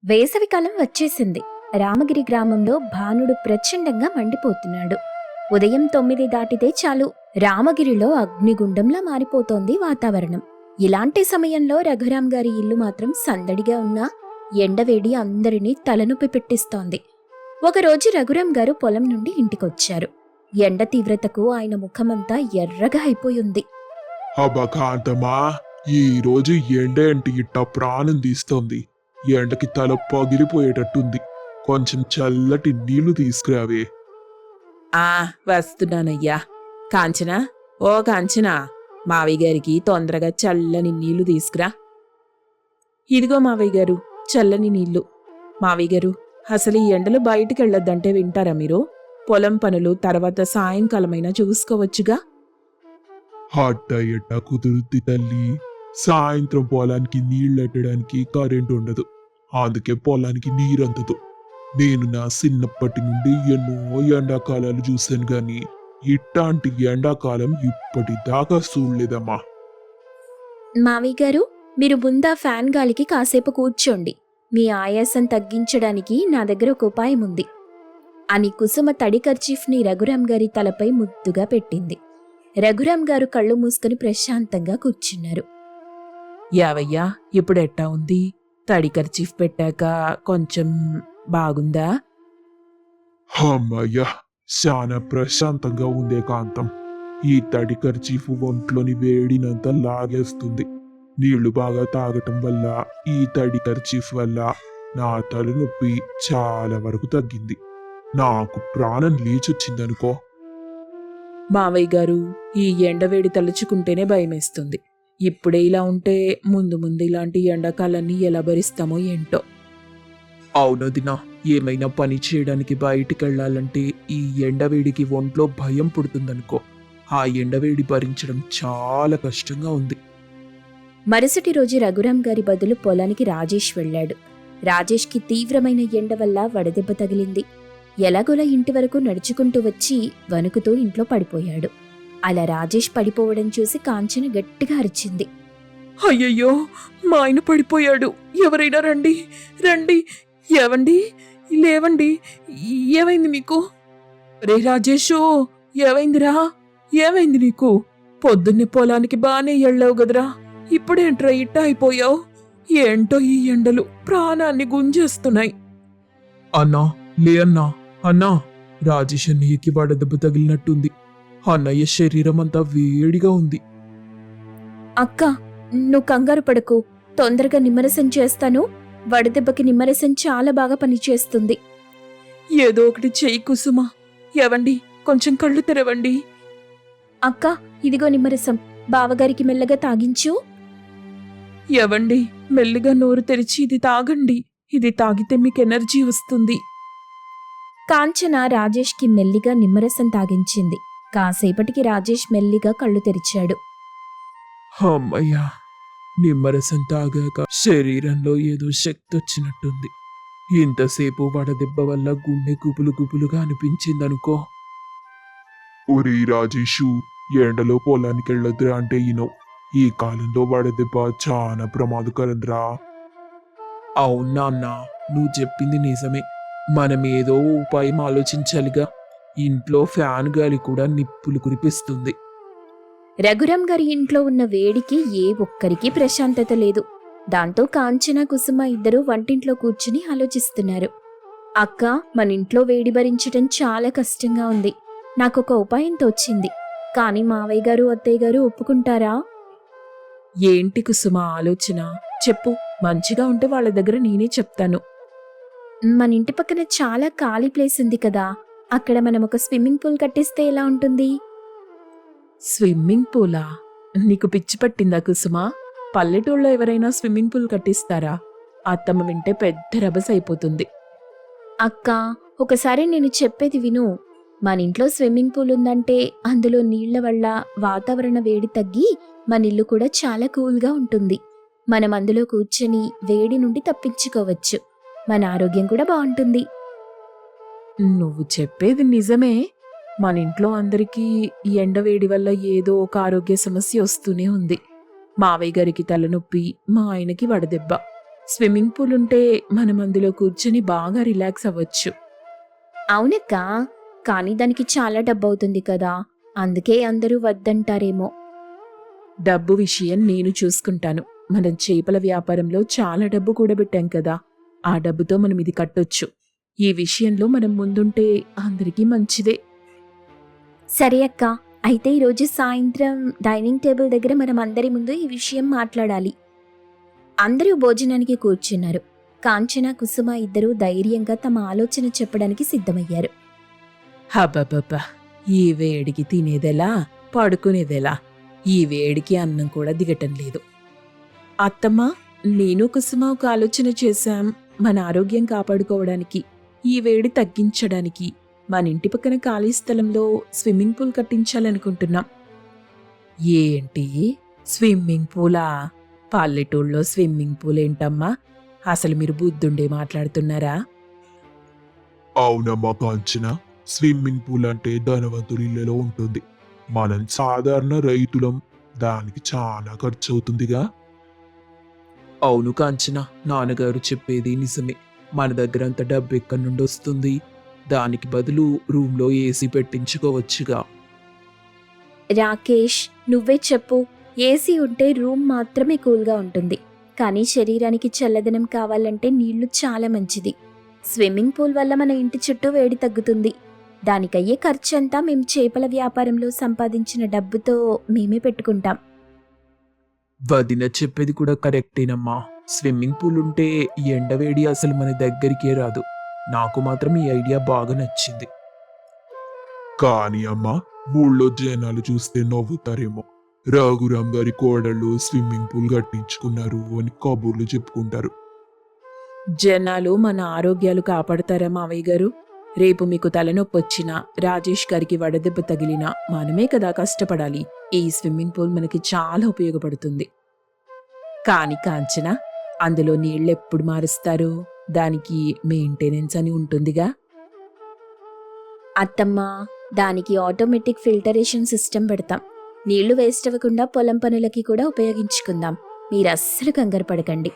వేసవికాలం వచ్చేసింది. రామగిరి గ్రామంలో భానుడు ప్రచండంగా మండిపోతున్నాడు. ఉదయం 9 దాటితే చాలు రామగిరిలో అగ్నిగుండంలా మారిపోతోంది వాతావరణం. ఇలాంటి సమయంలో రఘురాం గారి ఇల్లు మాత్రం సందడిగా ఉన్నా ఎండవేడి అందరినీ తలనొప్పి పెట్టిస్తోంది. ఒకరోజు రఘురాం గారు పొలం నుండి ఇంటికొచ్చారు. ఎండ తీవ్రతకు ఆయన ముఖమంతా ఎర్రగా అయిపోయింది. అబ్బా కాంతమ్మా, ఈ రోజు ఎండ ఏంటి ఇట్ట ప్రాణం తీస్తోంది. ఎండకి తల పగిలిపోయేటట్టుంది. కొంచెం చల్లటి నీళ్లు తీసుకురావే. వస్తున్నానయ్యా. కాంచనా, ఓ కాంచనా, మావయ్య గారికి తొందరగా చల్లని నీళ్లు తీసుకురా. ఇదిగో మావయ్య గారు, చల్లని నీళ్లు. మావయ్య గారు, అసలు ఈ ఎండలు బయటికెళ్ళొద్దంటే వింటారా మీరు? పొలం పనులు తర్వాత సాయంకాలమైనా చూసుకోవచ్చుగా. అట్ట ఎట్ట కుదురుద్ది తల్లి. సాయంత్రం పొలానికి నీళ్ళెట్టడానికి కరెంట్ ఉండదు. అందుకే పొలానికి నీరందదు. నేను నా చిన్నప్పటి నుండి ఎన్నో ఎండాకాలాలు చూశాను గాని ఇట్లాంటి ఎండాకాలం ఇప్పటిదాకా చూడలేదమ్మా. మావయ్య గారు, మీరు ముందా ఫ్యాన్ గాలికి కాసేపు కూర్చోండి. మీ ఆయాసం తగ్గించడానికి నా దగ్గర ఒక ఉపాయం ఉంది అని కుసుమ తడి కర్చీఫ్ని రఘురాం గారి తలపై ముద్దుగా పెట్టింది. రఘురాం గారు కళ్ళు మూసుకుని ప్రశాంతంగా కూర్చున్నారు. యావయ్యా, ఇప్పుడెట్టా ఉంది? తడి కర్చీఫ్ పెట్టాక కొంచెం బాగుందా? అమ్మయ్యా, చాలా ప్రశాంతంగా ఉందే కాంతం. ఈ తడి ఖర్చీఫ్ ఒంట్లోని వేడినంతా లాగేస్తుంది. నీళ్లు బాగా తాగటం వల్ల, ఈ తడి ఖర్చీఫ్ వల్ల నా తలనొప్పి చాలా వరకు తగ్గింది. నాకు ప్రాణం లేచొచ్చిందనుకో. మావయ్య గారు, ఈ ఎండవేడి తలుచుకుంటేనే భయమేస్తుంది. ఇప్పుడే ఇలా ఉంటే ముందు ముందు ఇలాంటి ఎండాకాలాన్ని ఎలా భరిస్తామో ఏంటో. అవునదినా, ఏమైనా పని చేయడానికి బయటికెళ్లాలంటే ఈ ఎండవేడికి ఒంట్లో భయం పుడుతుందనుకో. ఆ ఎండవేడి భరించడం చాలా కష్టంగా ఉంది. మరుసటి రోజు రఘురాం గారి బదులు పొలానికి రాజేష్ వెళ్ళాడు. రాజేష్కి తీవ్రమైన ఎండ వల్ల వడదెబ్బ తగిలింది. ఎలాగోలా ఇంటి వరకు నడుచుకుంటూ వచ్చి వణుకుతూ ఇంట్లో పడిపోయాడు. అలా రాజేష్ పడిపోవడం చూసి కాంచన గట్టిగా అరిచింది. అయ్యయ్యో, మా ఆయన పడిపోయాడు. ఎవరైనా రండి, రండి. ఏవండి, లేవండి. ఏమైంది మీకు? రే రాజేషు, ఏమైందిరా? ఏమైంది నీకు? పొద్దున్నే పొలానికి బానే వెళ్ళావు గదరా, ఇప్పుడేంట్రా ఇట్ట అయిపోయావు? ఏంటో ఈ ఎండలు ప్రాణాన్ని గుంజేస్తున్నాయి. అన్నా, లే అన్నా. అన్నా, రాజేష్ అన్నయ్యకి వడదెబ్బ తగిలినట్టుంది. అన్నయ్య శరీరం అంతా వేడిగా ఉంది. అక్క, నువ్వు కంగారు పడకు, తొందరగా నిమ్మరసం చేస్తాను. వడదెబ్బకి నిమ్మరసం చాలా బాగా పనిచేస్తుంది. ఏదో ఒకటి చెయ్యి కుసుమా. ఏవండి, కొంచెం కళ్ళు తెరవండి. అక్క, ఇదిగో నిమ్మరసం, బావగారికి మెల్లగా తాగించు. ఏవండి, మెల్లిగా నోరు తెరిచి ఇది తాగండి. ఇది తాగితే మీకు ఎనర్జీ వస్తుంది. కాంచన రాజేష్కి మెల్లిగా నిమ్మరసం తాగించింది. కాసేపటికి రాజేష్ మెల్లిగా కళ్ళు తెరిచాడు. అమ్మయ్యా, నిమ్మరసం తాగాక శరీరంలో ఏదో శక్తి వచ్చినట్టుంది. ఇంతసేపు వడదెబ్బ వల్ల గుండె గుబులు గుబులుగా అనిపించిందనుకో. ఒరే రాజేషు, ఎండలో పొలానికి వెళ్ళొద్దురా అంటే ఈనో. ఈ కాలంలో వడదెబ్బ చాలా ప్రమాదకరంరా. అవునా అన్నా, నువ్వు చెప్పింది నిజమే. మనం ఏదో ఉపాయం ఆలోచించాలిగా. ఇంట్లో ఫ్యాన్ గాలి కూడా నిప్పులు కురిపిస్తుంది. రఘురాం గారి ఇంట్లో ఉన్న వేడికి ఏ ఒక్కరికి ప్రశాంతత లేదు. దాంతో కాంచన, కుసుమ ఇద్దరూ వంటింట్లో కూర్చుని ఆలోచిస్తున్నారు. అక్క, మన ఇంట్లో వేడి భరించటం చాలా కష్టంగా ఉంది. నాకొక ఉపాయం తోచింది. కానీ మావయ్య గారు, అత్తయ్య గారు ఒప్పుకుంటారా? ఏంటి కుసుమ ఆలోచన? చెప్పు. మంచిగా ఉంటే వాళ్ళ దగ్గర నేనే చెప్తాను. మన ఇంటి పక్కన చాలా ఖాళీ ప్లేస్ ఉంది కదా, అక్కడ మనం ఒక స్విమ్మింగ్ పూల్ కట్టిస్తే ఎలా ఉంటుంది? స్విమ్మింగ్ పూలా? నీకు పిచ్చి పట్టిందా కుసుమా? పల్లెటూళ్ళలో ఎవరైనా స్విమ్మింగ్ పూల్ కట్టిస్తారా? అత్తమ్మ వింటే పెద్ద రభస అయిపోతుంది. అక్క, ఒకసారి నేను చెప్పేది విను. మన ఇంట్లో స్విమ్మింగ్ పూల్ ఉందంటే అందులో నీళ్ల వల్ల వాతావరణ వేడి తగ్గి మన ఇల్లు కూడా చాలా కూల్గా ఉంటుంది. మనం అందులో కూర్చొని వేడి నుండి తప్పించుకోవచ్చు. మన ఆరోగ్యం కూడా బాగుంటుంది. నువ్వు చెప్పేది నిజమే. మన ఇంట్లో అందరికీ ఈ ఎండవేడి వల్ల ఏదో ఒక ఆరోగ్య సమస్య వస్తూనే ఉంది. మావయ్య గారికి తలనొప్పి, మా ఆయనకి వడదెబ్బ. స్విమ్మింగ్ పూల్ ఉంటే మనం అందులో కూర్చొని బాగా రిలాక్స్ అవ్వచ్చు. అవునక్క, కానీ దానికి చాలా డబ్బు అవుతుంది కదా, అందుకే అందరూ వద్దంటారేమో. డబ్బు విషయం నేను చూసుకుంటాను. మనం చేపల వ్యాపారంలో చాలా డబ్బు కూడబెట్టాం కదా, ఆ డబ్బుతో మనం ఇది కట్టొచ్చు. ఈ విషయంలో మనం ముందుంటే అందరికీ మంచిదే. సరే అక్క, అయితే ఈరోజు సాయంత్రం డైనింగ్ టేబుల్ దగ్గర మనం అందరి ముందు ఈ విషయం మాట్లాడాలి. అందరూ భోజనానికి కూర్చున్నారు. కాంచన, కుసుమ ఇద్దరూ ధైర్యంగా తమ ఆలోచన చెప్పడానికి సిద్ధమయ్యారు. హబ్బబ్బబ్బా, ఈ వేడికి తినేదెలా, పడుకునేదెలా? ఈ వేడికి అన్నం కూడా దిగటం లేదు. అత్తమ్మ, నేను కుసుమ ఒక ఆలోచన చేశాం. మన ఆరోగ్యం కాపాడుకోవడానికి, ఈ వేడి తగ్గించడానికి మన ఇంటి పక్కన ఖాళీ స్థలంలో స్విమ్మింగ్ పూల్ కట్టించాలనుకుంటున్నాం. ఏంటి, స్విమ్మింగ్ పూలా? పల్లెటూళ్ళలో స్విమ్మింగ్ పూల్ ఏంటమ్మా? అసలు మీరు బుద్ధుండే మాట్లాడుతున్నారా? అవునమ్మా కాంచన, స్విమ్మింగ్ పూల్ అంటే ధనవంతుల ఇళ్లలో ఉంటుంది. మనం సాధారణ రైతులం, దానికి చాలా ఖర్చు అవుతుందిగా. అవును కాంచన, నాన్నగారు చెప్పేది నిజమే. మన దగ్గర అంత డబ్బు ఎక్కడి నుండి వస్తుంది? దానికి బదులు రూమ్లో ఏసీ పెట్టించుకోవచ్చుగా. రాకేష్, నువ్వే చెప్పు. ఏసీ ఉంటే రూమ్ మాత్రమే కూల్గా ఉంటుంది, కానీ శరీరానికి చల్లదనం కావాలంటే నీళ్లు చాలా మంచిది. స్విమ్మింగ్ పూల్ వల్ల మన ఇంటి చుట్టూ వేడి తగ్గుతుంది. దానికయ్యే ఖర్చంతా మేం చేపల వ్యాపారంలో సంపాదించిన డబ్బుతో మేమే పెట్టుకుంటాం. వదిన చెప్పేది కూడా కరెక్టేనమ్మా. స్విమ్మింగ్ పూల్ ఉంటే ఈ ఎండవేడి అసలు మన దగ్గరికే రాదు. నాకు మాత్రం ఈ ఐడియా బాగా నచ్చింది. కానీ అమ్మా, ఊళ్ళో జనాలు చూస్తే నవ్వుతారేమో. రఘురాం గారి కోడళ్ళు స్విమ్మింగ్ పూల్ కట్టించుకున్నారు అని కబుర్లు చెప్పుకుంటారు. జనాలు మన ఆరోగ్యాలు కాపాడతారా మావయ్య గారు? రేపు మీకు తలనొప్పి వచ్చినా, రాజేష్ గారికి వడదెబ్బ తగిలినా మనమే కదా కష్టపడాలి. ఈ స్విమ్మింగ్ పూల్ మనకి చాలా ఉపయోగపడుతుంది. కాని కాంచన, అందులో నీళ్ళెప్పుడు మారుస్తారు? దానికి మెయింటెనెన్స్ అని ఉంటుందిగా. అత్తమ్మా, దానికి ఆటోమేటిక్ ఫిల్టరేషన్ సిస్టమ్ పెడతాం. నీళ్లు వేస్ట్ అవ్వకుండా పొలం పనులకి కూడా ఉపయోగించుకుందాం. మీరస్సలు కంగారు పడకండి.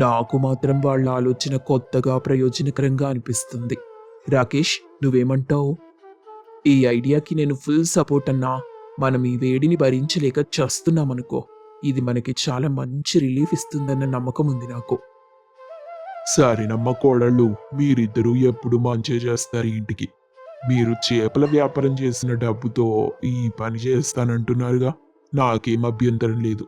నాకు మాత్రం వాళ్ళ ఆలోచన కొత్తగా ప్రయోజనకరంగా అనిపిస్తుంది. రాకేష్, నువ్వేమంటావు? ఈ ఐడియాకి నేను ఫుల్ సపోర్ట్ అన్నా. మనం ఈ వేడిని భరించలేక చస్తున్నామనుకో, ఇది మనకి చాలా మంచి రిలీఫ్ ఇస్తుందన్న నమ్మకం ఉంది నాకు. సరేనమ్మ కోడళ్ళు, మీరిద్దరూ ఎప్పుడు మంచి చేస్తారు ఇంటికి. మీరు చేపల వ్యాపారం చేసిన డబ్బుతో ఈ పని చేస్తానంటున్నారుగా, నాకేం అభ్యంతరం లేదు.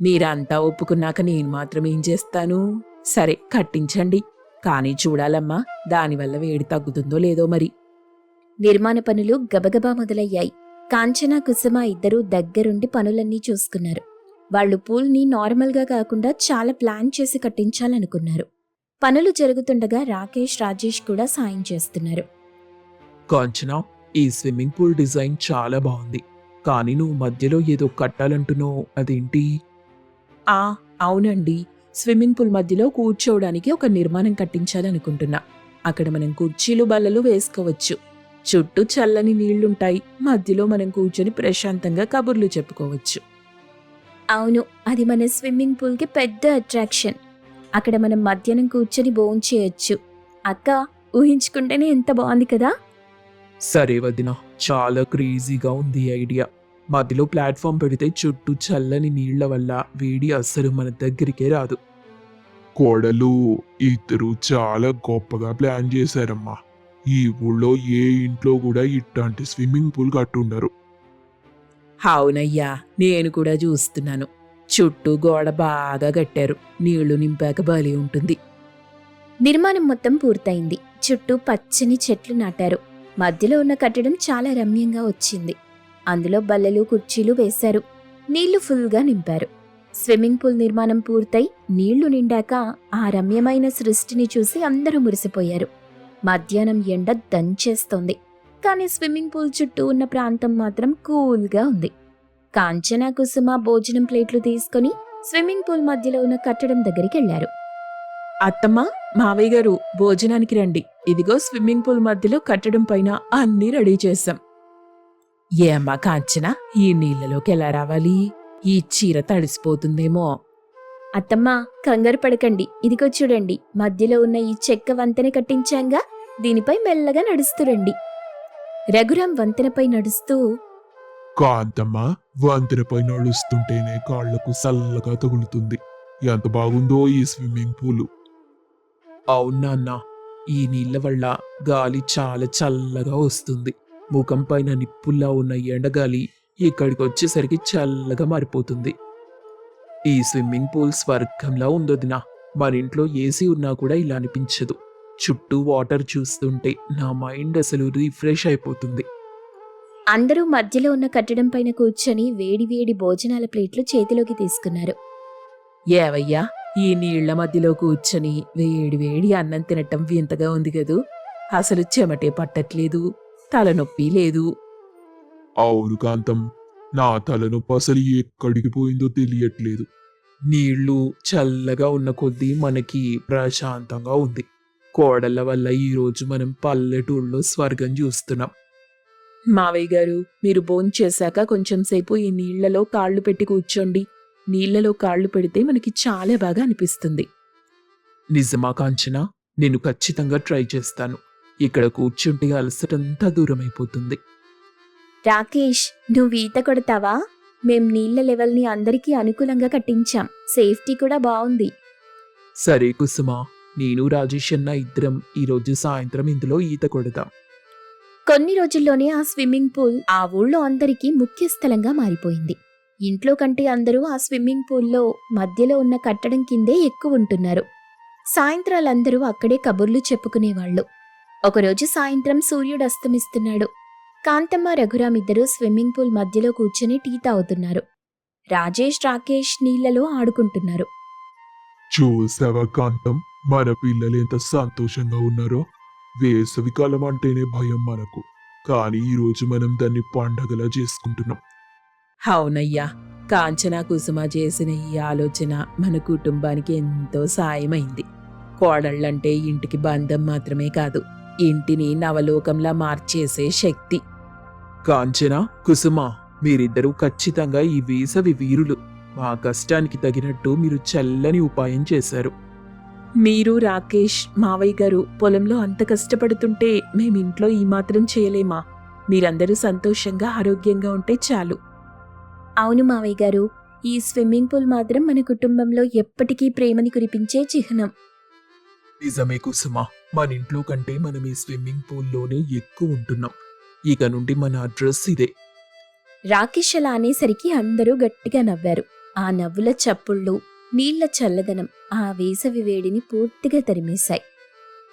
మీరంతా ఒప్పుకున్నాక నేను మాత్రం ఏం చేస్తాను? సరే, కట్టించండి. కానీ చూడాలమ్మా, దానివల్ల వేడి తగ్గుతుందో లేదో మరి. నిర్మాణ పనులు గబగబా మొదలయ్యాయి. కాంచన, కుసుమ ఇద్దరూ దగ్గరుండి పనులన్నీ చూసుకున్నారు. వాళ్ళు పూల్ని నార్మల్గా కాకుండా చాలా ప్లాన్ చేసి కట్టించాలనుకున్నారు. పనులు జరుగుతుండగా రాకేష్, రాజేష్ కూడా సాయం చేస్తున్నారు. కాంచన, ఈ స్విమ్మింగ్ పూల్ డిజైన్ చాలా బాగుంది. కానీ నువ్వు మధ్యలో ఏదో కట్టాలంటున్నావు, అదేంటి? అవునండి, స్విమ్మింగ్ పూల్ మధ్యలో కూర్చోవడానికి ఒక నిర్మాణం కట్టించాలనుకుంటున్నా. అక్కడ మనం కుర్చీలు, బల్లలు వేసుకోవచ్చు. చుట్టూ చల్లని నీళ్లుంటాయి. మధ్యలో మనం కూర్చొని ప్రశాంతంగా కబుర్లు చెప్పుకోవచ్చు. అవును, అది మన స్విమ్మింగ్ పూల్కి పెద్ద అట్రాక్షన్. అక్కడ మనం మధ్యాహ్నం కూర్చొని భోంచేయొచ్చు. అక్క, ఊహించుకుంటేనే ఎంత బాగుంది కదా. సరే వదిన, చాలా క్రేజీగా ఉంది ఈ ఐడియా. మధ్యలో ప్లాట్ఫామ్ పెడితే చుట్టూ చల్లని నీళ్ల వల్ల వేడి అస్సలు మన దగ్గరికే రాదు. కోడలు, ఇద్దరు చాలా గొప్పగా ప్లాన్ చేశారమ్మా. ఈ ఊళ్ళో ఏ ఇంట్లో కూడా ఇట్లాంటి స్విమ్మింగ్ పూల్ కట్టుండరు. అవునయ్యా, నేను కూడా చూస్తున్నాను. చుట్టూ గోడ బాగా కట్టారు. నీళ్లు నింపాక భలే ఉంటుంది. నిర్మాణం మొత్తం పూర్తయింది. చుట్టూ పచ్చని చెట్లు నాటారు. మధ్యలో ఉన్న కట్టడం చాలా రమ్యంగా వచ్చింది. అందులో బల్లలు, కుర్చీలు వేశారు. నీళ్లు ఫుల్గా నింపారు. స్విమ్మింగ్ పూల్ నిర్మాణం పూర్తయి నీళ్లు నిండాక ఆ రమ్యమైన సృష్టిని చూసి అందరూ మురిసిపోయారు. మధ్యాహ్నం ఎండ దంచేస్తోంది, కానీ స్విమ్మింగ్ పూల్ చుట్టూ ఉన్న ప్రాంతం మాత్రం కూల్గా ఉంది. కాంచన, కుసుమ భోజనం ప్లేట్లు తీసుకుని స్విమ్మింగ్ పూల్ మధ్యలో ఉన్న కట్టడం దగ్గరికి వెళ్లారు. అత్తమ్మ, మావయ్య గారు, భోజనానికి రండి. ఇదిగో స్విమ్మింగ్ పూల్ మధ్యలో కట్టడం పైన అన్నీ రెడీ చేశాం. ఏమ్మా కాంచన, ఈ నీళ్లలోకి ఎలా రావాలి? ఈ చీర తడిసిపోతుందేమో. అత్తమ్మా కంగారు పడకండి, ఇదిగో చూడండి, మధ్యలో ఉన్న ఈ చెక్క వంతెన కట్టించాంగా, దీనిపై మెల్లగా నడుస్తురండి. రఘురాం వంతెనపై నడుస్తూ, కాంతమ్మ, వంతెనపై నడుస్తుంటేనే కాళ్లకు చల్లగా తగులుతుంది. ఎంత బాగుందో ఈ స్విమ్మింగ్ పూలు. అవునా అన్నా, ఈ నీళ్ల వల్ల గాలి చాలా చల్లగా వస్తుంది. ముఖం పైన నిప్పుల్లా ఉన్న ఎండగాలి ఇక్కడికి వచ్చేసరికి చల్లగా మారిపోతుంది. ఈ స్విమ్మింగ్ పూల్ స్వర్గంలా ఉందొదినా. మన ఇంట్లో ఏసీ ఉన్నా కూడా ఇలా అనిపించదు. చుట్టూ వాటర్ చూస్తుంటే నా మైండ్ అసలు రిఫ్రెష్ అయిపోతుంది. అందరూ మధ్యలో ఉన్న కట్టడం పైన కూర్చొని వేడివేడి భోజనాల ప్లేట్లు చేతిలోకి తీసుకున్నారు. ఏవయ్యా, ఈ నీళ్ల మధ్యలో కూర్చొని వేడి వేడి అన్నం తినటం వింతగా ఉంది కదూ. అసలు చెమటే పట్టట్లేదు, తలనొప్పి లేదు. అవును కాంతం, నా తలనొప్పి అసలు ఎక్కడికి పోయిందో తెలియట్లేదు. నీళ్లు చల్లగా ఉన్న కొద్దీ మనకి ప్రశాంతంగా ఉంది. కోడళ్ళ వల్ల ఈరోజు మనం పల్లెటూళ్ళలో స్వర్గం చూస్తున్నాం. మావయ్య గారు, మీరు భోంచేశాక కొంచెం సేపు ఈ నీళ్లలో కాళ్ళు పెట్టి కూర్చోండి. నీళ్లలో కాళ్ళు పెడితే మనకి చాలా బాగా అనిపిస్తుంది. నిజమా కాంచనా? నేను ఖచ్చితంగా ట్రై చేస్తాను. ఇక్కడ కూర్చుంటే అలసటంతా దూరమైపోతుంది. రాకేష్, నువ్వు ఈత కొడతావా? మేం నీళ్ల లెవెల్ని అందరికీ అనుకూలంగా కట్టించాం, సేఫ్టీ కూడా బావుంది. సరే కుసుమా, నేను రాజేష్ అన్న ఇద్దరం ఈరోజు సాయంత్రం ఇందులో ఈత కొడదాం. కొన్ని రోజుల్లోనే ఆ స్విమ్మింగ్ పూల్ ఆ ఊళ్ళో అందరికీ ముఖ్య స్థలంగా మారిపోయింది. ఇంట్లో కంటే అందరూ ఆ స్విమ్మింగ్ పూల్లో మధ్యలో ఉన్న కట్టడం కిందే ఎక్కువ ఉంటున్నారు. సాయంత్రాలందరూ అక్కడే కబుర్లు చెప్పుకునేవాళ్లు. ఒకరోజు సాయంత్రం సూర్యుడు అస్తమిస్తున్నాడు. కాంతమ్మ, రఘురాం ఇద్దరూ స్విమ్మింగ్ పూల్ మధ్యలో కూర్చుని టీ తాగుతున్నారు. రాజేష్, రాకేష్ నీళ్లలో ఆడుకుంటున్నారు. చూసావా కాంతం, మన పిల్లలు ఎంత సంతోషంగా ఉన్నారో. వేసవికాలం అంటేనే భయం మనకు, కానీ ఈరోజు మనం దాన్ని పండగలా చేసుకుంటున్నాం. అవునయ్యా, కాంచన, కుసుమ చేసిన ఈ ఆలోచన మన కుటుంబానికి ఎంతో సాయమైంది. కోడళ్ళంటే ఇంటికి బంధం మాత్రమే కాదు, ఇంటిని నవలోకంలా మార్చేసే శక్తి. కాంచన, కుసుమ, మీరిద్దరూ ఖచ్చితంగా ఈ వేసవి వీరులు. మా కష్టానికి తగినట్టు మీరు చల్లని ఉపాయం చేశారు. మీరు, రాకేష్, మావయ్య గారు పొలంలో అంత కష్టపడుతుంటే మేమింట్లో ఈ మాత్రం చేయలేమా? మీరందరూ సంతోషంగా ఆరోగ్యంగా ఉంటే చాలు. అవును మావయ్య గారు, ఈ స్విమ్మింగ్ పూల్ మాత్రం మన కుటుంబంలో ఎప్పటికీ ప్రేమని కురిపించే చిహ్నం. నిజమే కుసుమ, మన ఇంట్లో కంటే మనం ఈ స్విమ్మింగ్ పూల్లోనే ఎక్కువ ఉంటున్నాం. ఇక నుండి మన అడ్రస్ ఇదే. రాకేష్ అలా అనేసరికి అందరూ గట్టిగా నవ్వారు. ఆ నవ్వుల చప్పుళ్ళు, నీళ్ల చల్లదనం ఆ వేసవి వేడిని పూర్తిగా తరిమేశాయి.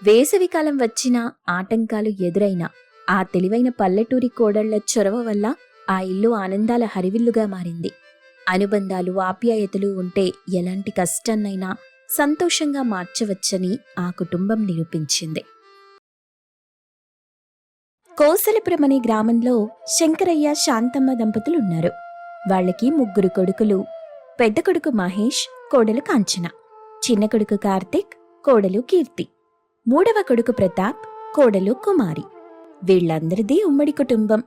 వేసవికాలం వచ్చినా, ఆటంకాలు ఎదురైనా, ఆ తెలివైన పల్లెటూరి కోడళ్ల చొరవ వల్ల ఆ ఇల్లు ఆనందాల హరివిల్లుగా మారింది. అనుబంధాలు, ఆప్యాయతలు ఉంటే ఎలాంటి కష్టాన్నైనా సంతోషంగా మార్చవచ్చని ఆ కుటుంబం నిరూపించింది. కోసలపురం అనే గ్రామంలో శంకరయ్య, శాంతమ్మ దంపతులున్నారు. వాళ్ళకి 3 కొడుకులు. పెద్ద కొడుకు మహేష్, కోడలు కాంచన. చిన్న కొడుకు కార్తిక్, కోడలు కీర్తి. 3వ కొడుకు ప్రతాప్, కోడలు కుమారి. వీళ్ళందరిది ఉమ్మడి కుటుంబం.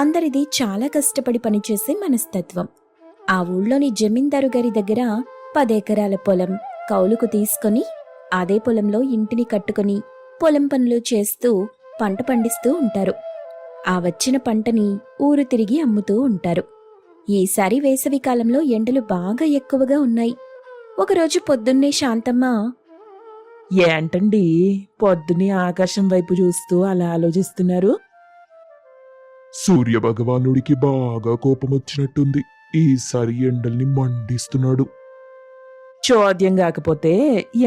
అందరిది చాలా కష్టపడి పనిచేసే మనస్తత్వం. ఆ ఊళ్ళోని జమీందారు గారి దగ్గర 10 ఎకరాల పొలం కౌలుకు తీసుకొని అదే పొలంలో ఇంటిని కట్టుకొని పొలం పనులు చేస్తూ పంట పండిస్తూ ఉంటారు. ఆ వచ్చిన పంటని ఊరు తిరిగి అమ్ముతూ ఉంటారు. ఈసారి వేసవి కాలంలో ఎండలు బాగా ఎక్కువగా ఉన్నాయి. ఒకరోజు పొద్దున్నే శాంతమ్మ, ఏంటండి పొద్దునే ఆకాశం వైపు చూస్తూ అలా ఆలోచిస్తున్నారు? సూర్య భగవానుడికి బాగా కోపం వచ్చినట్టుంది. ఈసారి ఎండల్ని మండిస్తున్నాడు. చోద్యం కాకపోతే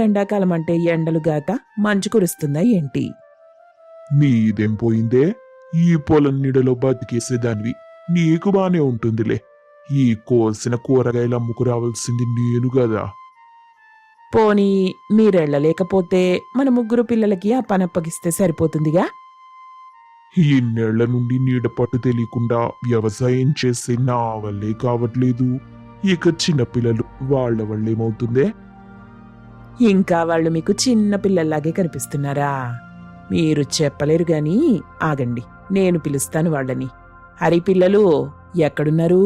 ఎండాకాలం అంటే ఎండలు గాక మంచు కురుస్తుందా ఏంటి? నీదేం పోయిందే, ఈ పొలం నీడలో బతికేసేదానివి, నీకు బానే ఉంటుందిలే. ఈ కోసిన కూరగాయలు అమ్ముకు రావాల్సింది నేను కదా. పోనీ మీరెళ్ళలేకపోతే మన 3 పిల్లలకి ఆ పని అప్పగిస్తే సరిపోతుందిగా. ఇన్నేళ్ల నుండి నీడ పట్టు తెలియకుండా వ్యవసాయం చేసే నా వల్లే కావట్లేదు. ఇక చిన్నపిల్లలు, వాళ్ళ వల్లేమవుతుందే? ఇంకా వాళ్ళు మీకు చిన్న పిల్లల్లాగే కనిపిస్తున్నారా? మీరు చెప్పలేరు గాని ఆగండి, నేను పిలుస్తాను వాళ్ళని. హరి పిల్లలు ఎక్కడున్నారు?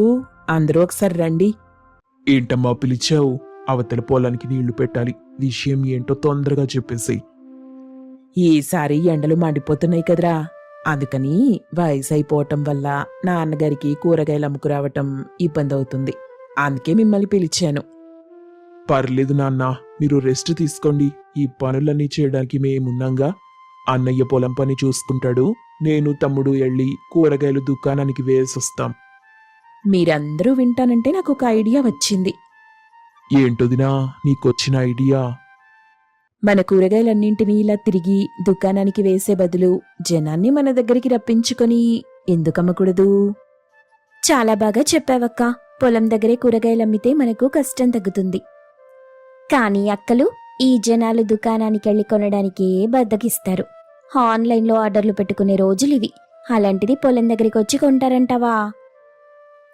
అందరూ ఒకసారి రండి. ఏంటమ్మా పిలిచావు? అవతల పొలానికి నీళ్లు పెట్టాలి. విషయం ఏంటో తొందరగా చెప్పేసేయ్. ఈసారి ఎండలు మండిపోతున్నాయి కదరా, అందుకని వయసు అయిపోవటం వల్ల నాన్నగారికి కూరగాయలు అమ్ముకురావటం ఇబ్బంది అవుతుంది. అందుకే మిమ్మల్ని పిలిచాను. పర్లేదు నాన్న, మీరు రెస్ట్ తీసుకోండి. ఈ పనులన్నీ చేయడానికి మేమున్నాంగా. అన్నయ్య పొలం పని చూసుకుంటాడు. నేను తమ్ముడు వెళ్ళి కూరగాయలు దుకాణానికి వేసొస్తాం. మీరందరూ వింటానంటే నాకు ఒక ఐడియా వచ్చింది. ఏంటొదినా నీకొచ్చిన ఐడియా? మన కూరగాయలన్నింటినీ ఇలా తిరిగి దుకాణానికి వేసే బదులు జనాన్ని మన దగ్గరికి రప్పించుకొని ఎందుకమ్మకూడదు? చాలా బాగా చెప్పావక్క. పొలం దగ్గరే కూరగాయలమ్మితే మనకు కష్టం తగ్గుతుంది. కానీ అక్కలు, ఈ జనాలు దుకాణానికెళ్ళి కొనడానికే బద్దకిస్తారు. ఆన్లైన్లో ఆర్డర్లు పెట్టుకునే రోజులివి. అలాంటిది పొలం దగ్గరికి వచ్చి కొంటారంటావా?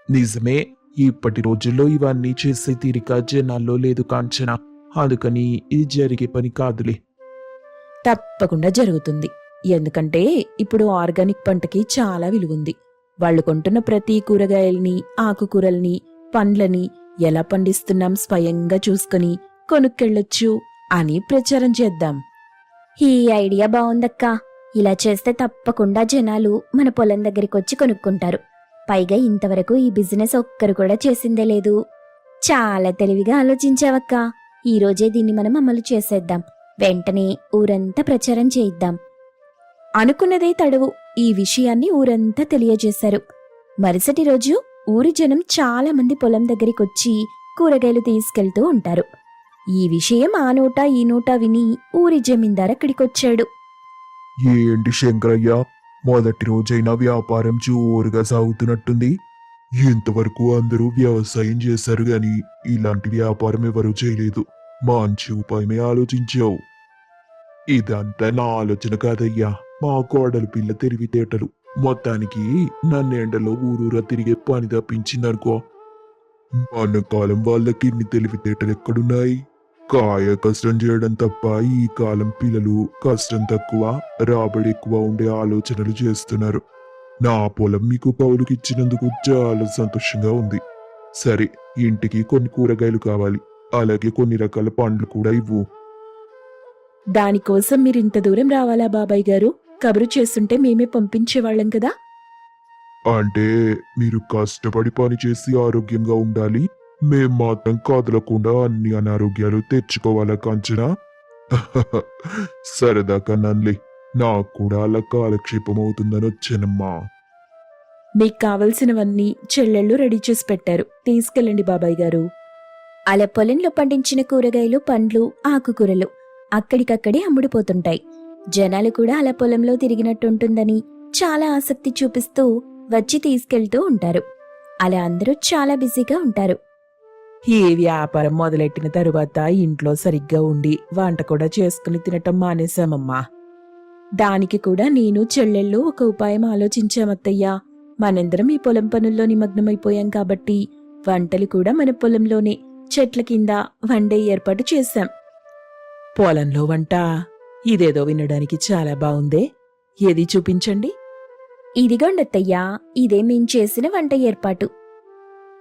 నిజమే. ఇప్పటి రోజుల్లో ఇవన్నీ చేసే తీరిక జనాల్లో లేదు కాంచన. అందుకని ఇది జరిగే పని కాదులే. తప్పకుండా జరుగుతుంది. ఎందుకంటే ఇప్పుడు ఆర్గానిక్ పంటకి చాలా విలువుంది. వాళ్ళు కొంటున్న ప్రతి కూరగాయల్ని, ఆకుకూరల్ని, పండ్లని ఎలా పండిస్తున్నాం స్వయంగా చూసుకుని కొనుక్కెళ్ళొచ్చు అని ప్రచారం చేద్దాం. ఈ ఐడియా బావుందక్కా. ఇలా చేస్తే తప్పకుండా జనాలు మన పొలం దగ్గరికి వచ్చి కొనుక్కుంటారు. పైగా ఇంతవరకు ఈ బిజినెస్ ఒక్కరు కూడా చేసిందే లేదు. చాలా తెలివిగా ఆలోచించావక్కా. ఈ రోజే దీన్ని మనం అమలు చేసేద్దాం. వెంటనే ఊరంతా ప్రచారం చేయిద్దాం. అనుకున్నదే తడవు. ఈ విషయాన్ని ఊరంతా తెలియజేశారు. మరుసటి రోజు ఊరి జనం చాలా మంది పొలం దగ్గరికొచ్చి కూరగాయలు తీసుకెళ్తూ ఉంటారు. ఈ విషయం ఆ నోట ఈ నోట విని ఊరి జమీందార్ అక్కడికొచ్చాడు. ఏంటి శంకరయ్య, మొదటి రోజైనా వ్యాపారం జోరుగా సాగుతున్నట్టుంది. ఇంతవరకు అందరూ వ్యవసాయం చేశారు గాని ఇలాంటి వ్యాపారం ఎవరూ చేయలేదు. మంచి ఉపాయమే ఆలోచించావు. ఇదంతా నా ఆలోచన కాదయ్యా, మా కోడలు పిల్ల తెలివితేటలు. మొత్తానికి నన్నేండలో ఊరూరా తిరిగే పని తప్పించిందనుకో. మన కాలం వాళ్ళకి ఇన్ని తెలివితేటలు ఎక్కడున్నాయి? కాయ కష్టం చేయడం తప్ప ఈ కాలం పిల్లలు కష్టం తక్కువ, రాబడి ఎక్కువ ఉండే ఆలోచనలు చేస్తున్నారు. నా పొలం మీకు కౌలుకిచ్చినందుకు చాలా సంతోషంగా ఉంది. సరే, ఇంటికి కొన్ని కూరగాయలు కావాలి. అలాగే కొన్ని రకాల పండ్లు కూడా ఇవ్వు. దానికోసం మీరింత దూరం రావాలా బాబాయ్ గారు? కబురు చేస్తుంటే మేమే పంపించేవాళ్ళం కదా. అంటే మీరు కష్టపడి పని చేసి ఆరోగ్యంగా ఉండాలి, మేం మాత్రం కదలకుండా అన్ని అనారోగ్యాలు తెచ్చుకోవాలా కాంచనా? సరదా కన్నాన్లే, నాకు కూడా అలా కాలక్షేపం అవుతుందని వచ్చానమ్మా. మీకు కావలసినవన్నీ చెల్లెళ్ళు రెడీ చేసి పెట్టారు. తీసుకెళ్ళండి బాబాయ్ గారు. అలా పొలంలో పండించిన కూరగాయలు, పండ్లు, ఆకుకూరలు అక్కడికక్కడే అమ్ముడుపోతుంటాయి. జనాలు కూడా అలా పొలంలో తిరిగినట్టుంటుందని చాలా ఆసక్తి చూపిస్తూ వచ్చి తీసుకెళ్తూ ఉంటారు. అలా అందరూ చాలా బిజీగా ఉంటారు. ఈ వ్యాపారం మొదలెట్టిన తరువాత ఇంట్లో సరిగ్గా ఉండి వంట కూడా చేసుకుని తినటం మానేశామమ్మా. దానికి కూడా నేను చెల్లెళ్ళు ఒక ఉపాయం ఆలోచించామత్తయ్యా. మనందరం ఈ పొలం పనుల్లో నిమగ్నమైపోయాం కాబట్టి వంటలు కూడా మన పొలంలోనే చెట్ల కింద వండే ఏర్పాటు చేశాం. పొలంలో వంట? ఇదేదో వినడానికి చాలా బావుందే. ఏది చూపించండి. ఇదిగోండత్తయ్యా, ఇదే మేం చేసిన వంట ఏర్పాటు.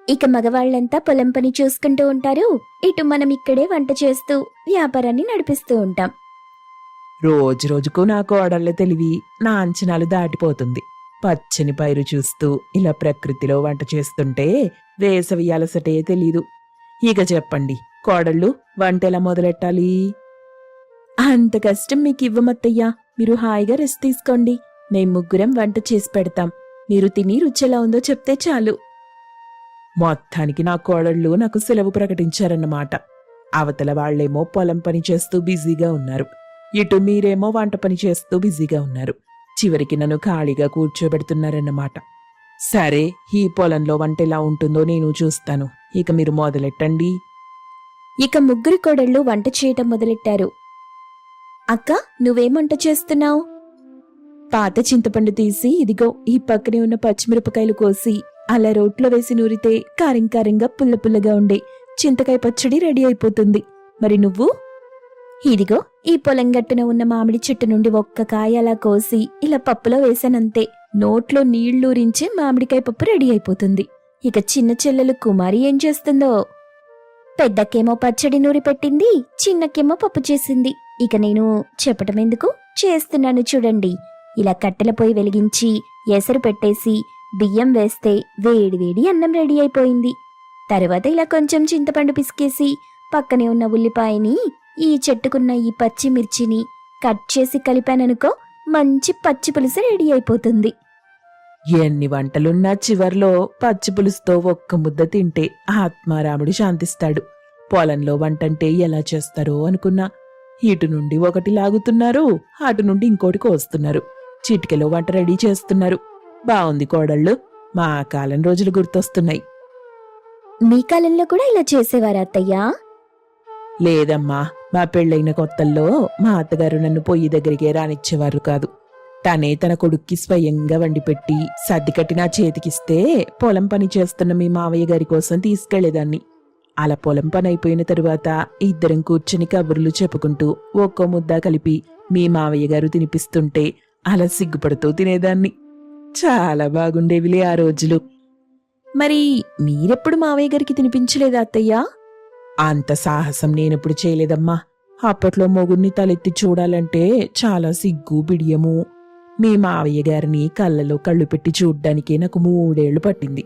ఇక మగవాళ్లంతా పొలం పని చూసుకుంటూ ఉంటారు, ఇటు మనం ఇక్కడే వంట చేస్తూ వ్యాపారాన్ని నడిపిస్తూ ఉంటాం. రోజు రోజుకు నా కోడళ్ళ తెలివి నా అంచనాలు దాటిపోతుంది. పచ్చని పైరు చూస్తూ ఇలా ప్రకృతిలో వంట చేస్తుంటే వేసవి అలసటే తెలీదు. ఇక చెప్పండి కోడళ్ళు, వంట ఎలా మొదలెట్టాలి? అంత కష్టం మీకు ఇవ్వమత్తయ్యా. మీరు హాయిగా రెస్ట్ తీసుకోండి. మేం ముగ్గురం వంట చేసి పెడతాం. మీరు తిని రుచెలా ఉందో చెప్తే చాలు. మొత్తానికి నా కోడళ్ళు నాకు సెలవు ప్రకటించారన్నమాట. అవతల వాళ్లేమో పొలం పని చేస్తూ బిజీగా ఉన్నారు, ఇటు మీరేమో వంట పని చేస్తూ బిజీగా ఉన్నారు. చివరికి నన్ను ఖాళీగా కూర్చోబెడుతున్నారన్నమాట. సరే, ఈ పొలంలో వంట ఎలా ఉంటుందో నేను చూస్తాను. ఇక మీరు మొదలెట్టండి. ఇక ముగ్గురు కోడళ్ళు వంట చేయటం మొదలెట్టారు. అక్క, నువ్వేం వంట చేస్తున్నావు? పాత చింతపండు తీసి ఇదిగో ఈ పక్కనే ఉన్న పచ్చిమిరపకాయలు కోసి అలా రోట్లో వేసి నూరితే కారం కారంగా పుల్ల పుల్లగా ఉండే చింతకాయ పచ్చడి రెడీ అయిపోతుంది. మరి నువ్వు? ఇదిగో ఈ పొలం గట్టున ఉన్న మామిడి చెట్టు నుండి ఒక్క కాయ అలా కోసి ఇలా పప్పులో వేసానంతే. నోట్లో నీళ్లూరించే మామిడికాయ పప్పు రెడీ అయిపోతుంది. ఇక చిన్న చెల్లెలు కుమారి ఏం చేస్తుందో? పెద్దకేమో పచ్చడి నూరి పెట్టింది, చిన్నకేమో పప్పు చేసింది. ఇక నేను చెప్పటం ఎందుకు, చేస్తున్నాను చూడండి. ఇలా కట్టెల పొయ్యి వెలిగించి ఎసరు పెట్టేసి బియ్యం వేస్తే వేడివేడి అన్నం రెడీ అయిపోయింది. తర్వాత ఇలా కొంచెం చింతపండు పిసికేసి పక్కనే ఉన్న ఉల్లిపాయని, ఈ చెట్టుకున్న ఈ పచ్చిమిర్చిని కట్ చేసి కలిపాననుకో, మంచి పచ్చి పులుసు రెడీ అయిపోతుంది. ఎన్ని వంటలున్నా చివర్లో పచ్చి పులుసుతో ఒక్క ముద్ద తింటే ఆత్మారాముడు శాంతిస్తాడు. పొలంలో వంటంటే ఎలా చేస్తారో అనుకున్నా. ఇటు నుండి ఒకటి లాగుతున్నారు, అటు నుండి ఇంకోటి కోస్తున్నారు. చిటికెలో వంట రెడీ చేస్తున్నారు. బావుంది కోడళ్ళు, మా కాలం రోజులు గుర్తొస్తున్నాయి. మీ కాలంలో కూడా ఇలా చేసేవారా అత్తయ్యా? లేదమ్మా, మా పెళ్ళైన కొత్తల్లో మా అత్తగారు నన్ను పొయ్యి దగ్గరికే రానిచ్చేవారు కాదు. తనే తన కొడుక్కి స్వయంగా వండిపెట్టి సర్దికట్టి నా చేతికిస్తే పొలం పని చేస్తున్న మీ మావయ్య గారి కోసం తీసుకెళ్లేదాన్ని. అలా పొలం పని అయిపోయిన తరువాత ఇద్దరం కూర్చుని కబుర్లు చెప్పుకుంటూ ఒక్కో ముద్ద కలిపి మీ మావయ్య గారు తినిపిస్తుంటే అలా సిగ్గుపడుతూ తినేదాన్ని. చాలా బాగుండేవిలే ఆ రోజులు. మరి మీరెప్పుడు మావయ్య గారికి తినిపించలేదా అత్తయ్యా? అంత సాహసం నేనెప్పుడు చేయలేదమ్మా. అప్పట్లో మొగుణ్ణి తలెత్తి చూడాలంటే చాలా సిగ్గు బిడియము. మీ మావయ్య గారిని కళ్ళలో కళ్ళు పెట్టి చూడ్డానికే నాకు 3 ఏళ్లు పట్టింది.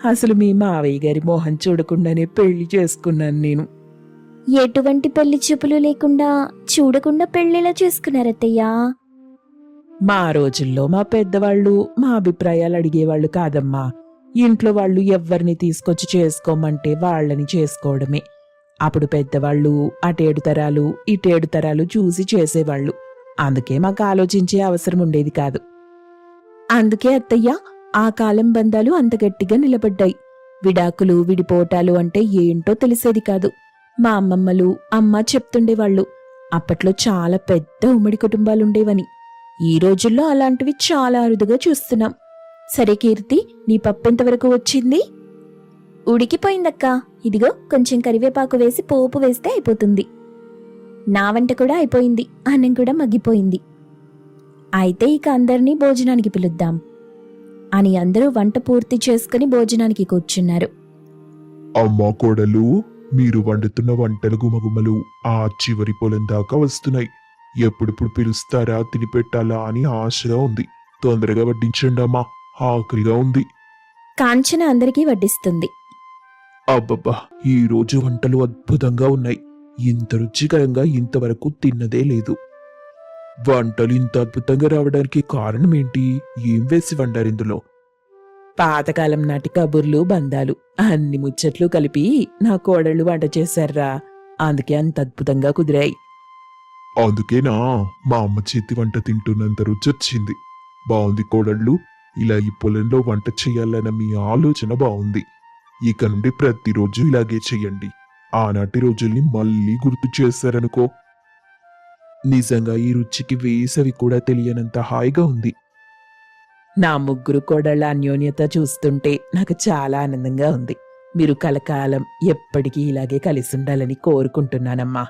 అసలు మీ మావయ్య గారి మోహం చూడకుండానే పెళ్లి చేసుకున్నాను నేను. ఎటువంటి పెళ్లి చూపులు లేకుండా చూడకుండా పెళ్లిలా చేసుకున్నారత్తయ్యా? మా రోజుల్లో మా పెద్దవాళ్ళు మా అభిప్రాయాలు అడిగేవాళ్ళు కాదమ్మా. ఇంట్లో వాళ్ళు ఎవ్వరిని తీసుకొచ్చి చేసుకోమంటే వాళ్ళని చేసుకోవడమే. అప్పుడు పెద్దవాళ్ళు అటేడు తరాలు ఇటేడు తరాలు చూసి చేసేవాళ్ళు. అందుకే మాకు ఆలోచించే అవసరం ఉండేది కాదు. అందుకే అత్తయ్య, ఆ కాలం బంధాలు అంత గట్టిగా నిలబడ్డాయి. విడాకులు విడిపోటాలు అంటే ఏంటో తెలిసేది కాదు. మా అమ్మమ్మలు అమ్మ చెప్తుండేవాళ్ళు, అప్పట్లో చాలా పెద్ద ఉమ్మడి కుటుంబాలుండేవని. ఈ రోజుల్లో అలాంటివి చాలా అరుదుగా చూస్తున్నాం. సరే కీర్తి, నీ పప్పెంతవరకు వచ్చింది? ఉడికిపోయిందక్కా. ఇదిగో కొంచెం కరివేపాకు వేసి పోపు వేస్తే అయిపోతుంది. నా వంట కూడా అయిపోయింది, అన్నం కూడా మగ్గిపోయింది. అయితే ఇక అందరినీ భోజనానికి పిలుద్దాం అని అందరూ వంట పూర్తి చేసుకుని భోజనానికి కూర్చున్నారు. అమ్మా కోడలు, మీరు వండుతున్న వంటల గుమగుమలు ఆ చివరి పొలం దాకా వస్తున్నాయి. ఎప్పుడెప్పుడు పిలుస్తారా, తినిపెట్టాలా అని ఆశగా ఉంది. తొందరగా వడ్డించండి అమ్మా, ఆకలిగా ఉంది. కాంచన అందరికీ వడ్డిస్తుంది. అబ్బబ్బా, ఈ రోజు వంటలు అద్భుతంగా ఉన్నాయి. ఇంత రుచికరంగా ఇంతవరకు తిన్నదే లేదు. వంటలు ఇంత అద్భుతంగా రావడానికి కారణం ఏంటి? ఏం వేసి వండారు ఇందులో? పాతకాలం నాటి కబుర్లు బంధాలు అన్ని ముచ్చట్లు కలిపి నా కోడళ్ళు వంట చేశారా. అందుకే అంత అద్భుతంగా కుదిరాయి. అందుకేనా మా అమ్మ చేతి వంట తింటున్నంత రుచి వచ్చింది. బాగుంది కోడళ్ళు, ఇలా ఈ పొలంలో వంట చేయాలన్న మీ ఆలోచన బాగుంది. ఇక నుండి ప్రతిరోజు ఇలాగే చెయ్యండి. ఆనాటి రోజుల్ని మళ్ళీ గుర్తు చేశారనుకో. నిజంగా ఈ రుచికి వేసవి కూడా తెలియనంత హాయిగా ఉంది. నా ముగ్గురు కోడళ్ళ అన్యోన్యత చూస్తుంటే నాకు చాలా ఆనందంగా ఉంది. మీరు కలకాలం ఎప్పటికీ ఇలాగే కలిసి ఉండాలని కోరుకుంటున్నానమ్మా.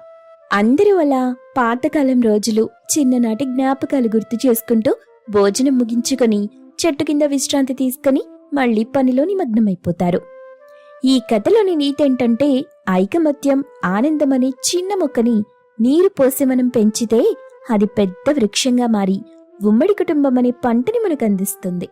అందరూ అలా పాతకాలం రోజులు, చిన్ననాటి జ్ఞాపకాలు గుర్తు చేసుకుంటూ భోజనం ముగించుకొని చెట్టు కింద విశ్రాంతి తీసుకుని మళ్లీ పనిలో నిమగ్నమైపోతారు. ఈ కథలోని నీతేంటంటే, ఐకమత్యం, ఆనందమనే చిన్న మొక్కని నీరు పోసి మనం పెంచితే అది పెద్ద వృక్షంగా మారి ఉమ్మడి కుటుంబం అనే పంటని మనకు అందిస్తుంది.